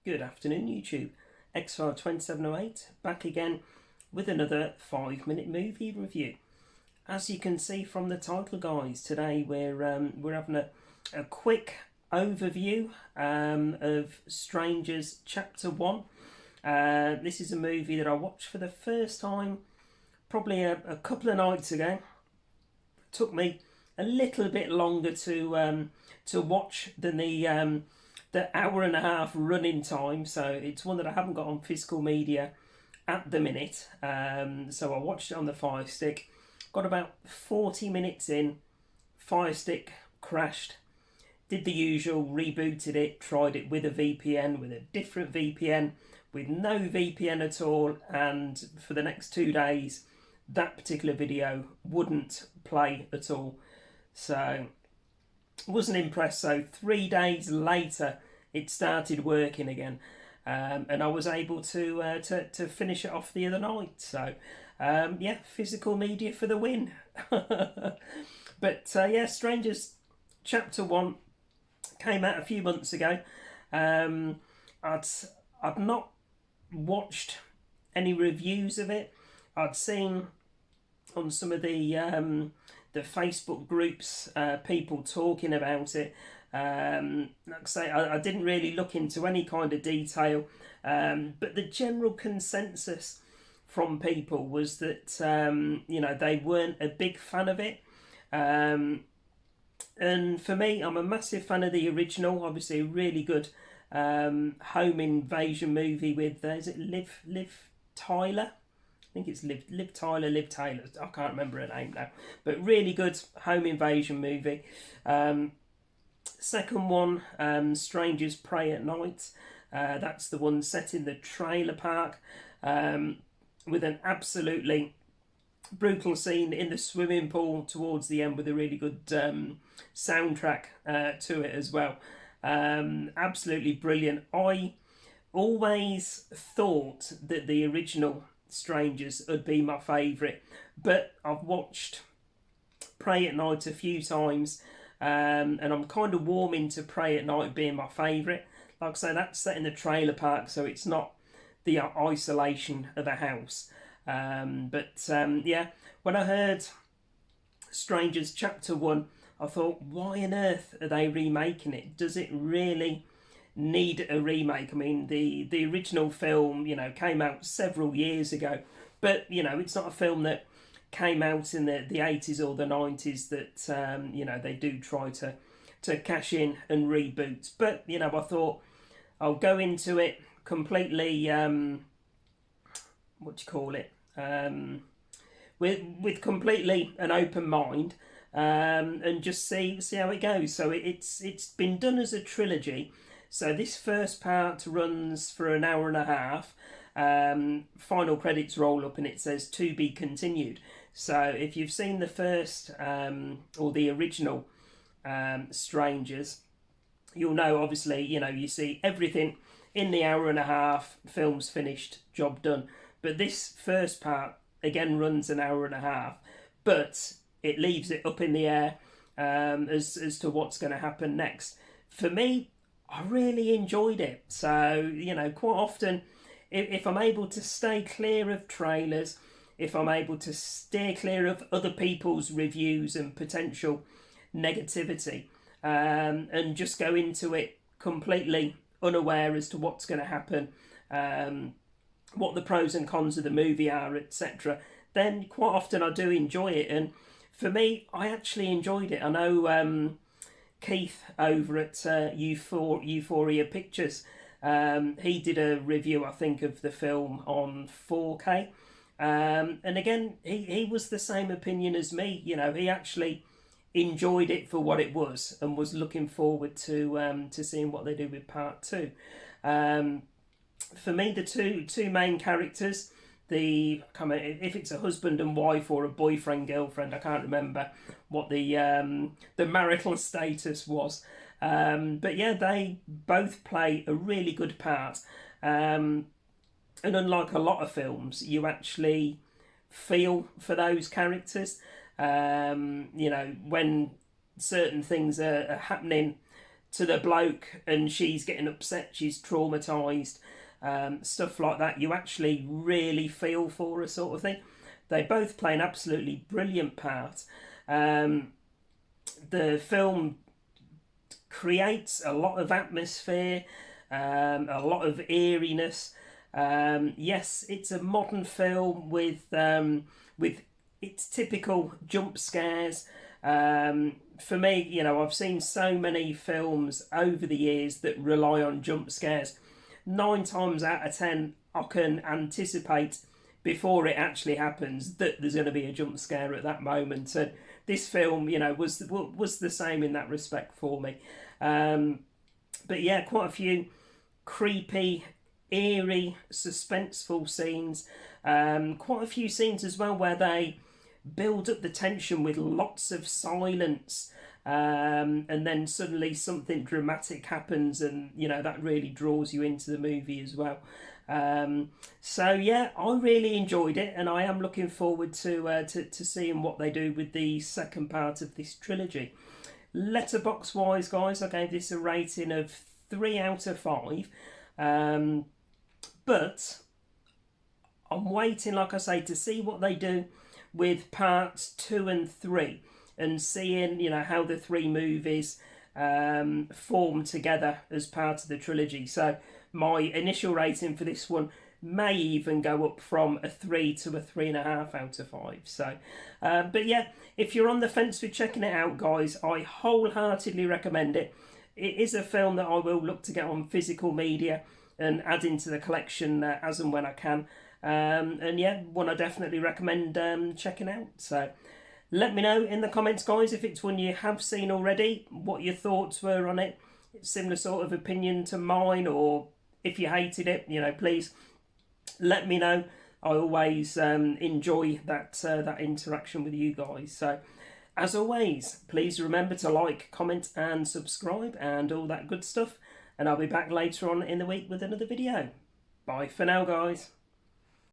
Good afternoon, YouTube. X52708 back again with another 5-minute movie review. As you can see from the title, guys, today we're having a quick overview of Strangers Chapter 1. This is a movie that I watched for the first time probably a couple of nights ago. It took me a little bit longer to watch than the hour and a half running time, so it's one that I haven't got on physical media at the minute. So I watched it on the Fire Stick, got about 40 minutes in, Fire Stick crashed, did the usual, rebooted it, tried it with a VPN, with a different VPN, with no VPN at all, and for the next 2 days that particular video wouldn't play at all. So wasn't impressed. So 3 days later it started working again, and I was able to finish it off the other night. So yeah, physical media for the win. But yeah, Strangers Chapter 1 came out a few months ago. I'd not watched any reviews of it. I'd seen on some of the Facebook groups people talking about it. Like I say, I didn't really look into any kind of detail, but the general consensus from people was that they weren't a big fan of it. And for me, I'm a massive fan of the original. Obviously, a really good home invasion movie with is it Liv Tyler? I think it's Liv Taylor. I can't remember her name now, but really good home invasion movie. Second one, Strangers Prey at Night. That's the one set in the trailer park, with an absolutely brutal scene in the swimming pool towards the end with a really good soundtrack to it as well. Absolutely brilliant. I always thought that the original Strangers would be my favourite, but I've watched Prey at Night a few times, and I'm kind of warming to Prey at Night being my favourite. Like I say, that's set in the trailer park, so it's not the isolation of a house. But yeah, when I heard Strangers Chapter 1, I thought, why on earth are they remaking it? Does it really need a remake? I mean, the original film, came out several years ago, but it's not a film that came out in the 80s or the 90s that they do try to cash in and reboot. But I thought I'll go into it completely with completely an open mind, and just see how it goes. So it's been done as a trilogy. So this first part runs for an hour and a half. Final credits roll up and it says to be continued. So if you've seen the first or the original Strangers, you'll know, obviously, you see everything in the hour and a half, film's finished, job done. But this first part, again, runs an hour and a half, but it leaves it up in the air as to what's going to happen next. For me, I really enjoyed it. So, quite often, if I'm able to stay clear of trailers, if I'm able to steer clear of other people's reviews and potential negativity, and just go into it completely unaware as to what's going to happen, what the pros and cons of the movie are, etc., then quite often I do enjoy it. And for me, I actually enjoyed it. I know Keith over at Euphoria Pictures, he did a review, I think, of the film on 4K, and again, he was the same opinion as me. He actually enjoyed it for what it was and was looking forward to seeing what they do with part 2. For me, the two main characters, if it's a husband and wife or a boyfriend girlfriend, I can't remember what the marital status was, but yeah, they both play a really good part, and unlike a lot of films, you actually feel for those characters. When certain things are happening to the bloke and she's getting upset, she's traumatized, stuff like that. You actually really feel for her, sort of thing. They both play an absolutely brilliant part. The film creates a lot of atmosphere, a lot of eeriness. Yes, it's a modern film with its typical jump scares. For me, you know, I've seen so many films over the years that rely on jump scares. 9 times out of 10, I can anticipate before it actually happens that there's going to be a jump scare at that moment. And this film, you know, was the same in that respect for me. But yeah, quite a few creepy, eerie, suspenseful scenes. Quite a few scenes as well where they build up the tension with lots of silence, and then suddenly something dramatic happens, and you know that really draws you into the movie as well. So yeah, I really enjoyed it, and I am looking forward to seeing what they do with the second part of this trilogy. Letterbox wise, guys, I gave this a rating of 3 out of 5. But I'm waiting, like I say, to see what they do with parts 2 and 3, and seeing, you know, how the 3 movies form together as part of the trilogy. So my initial rating for this one may even go up from a 3 to a 3.5 out of 5. So, but yeah, if you're on the fence with checking it out, guys, I wholeheartedly recommend it. It is a film that I will look to get on physical media and add into the collection as and when I can. And yeah, one I definitely recommend checking out. So let me know in the comments, guys, if it's one you have seen already, what your thoughts were on it. Similar sort of opinion to mine, or if you hated it, you know, please let me know. I always enjoy that interaction with you guys. So as always, please remember to like, comment and subscribe and all that good stuff. And I'll be back later on in the week with another video. Bye for now, guys.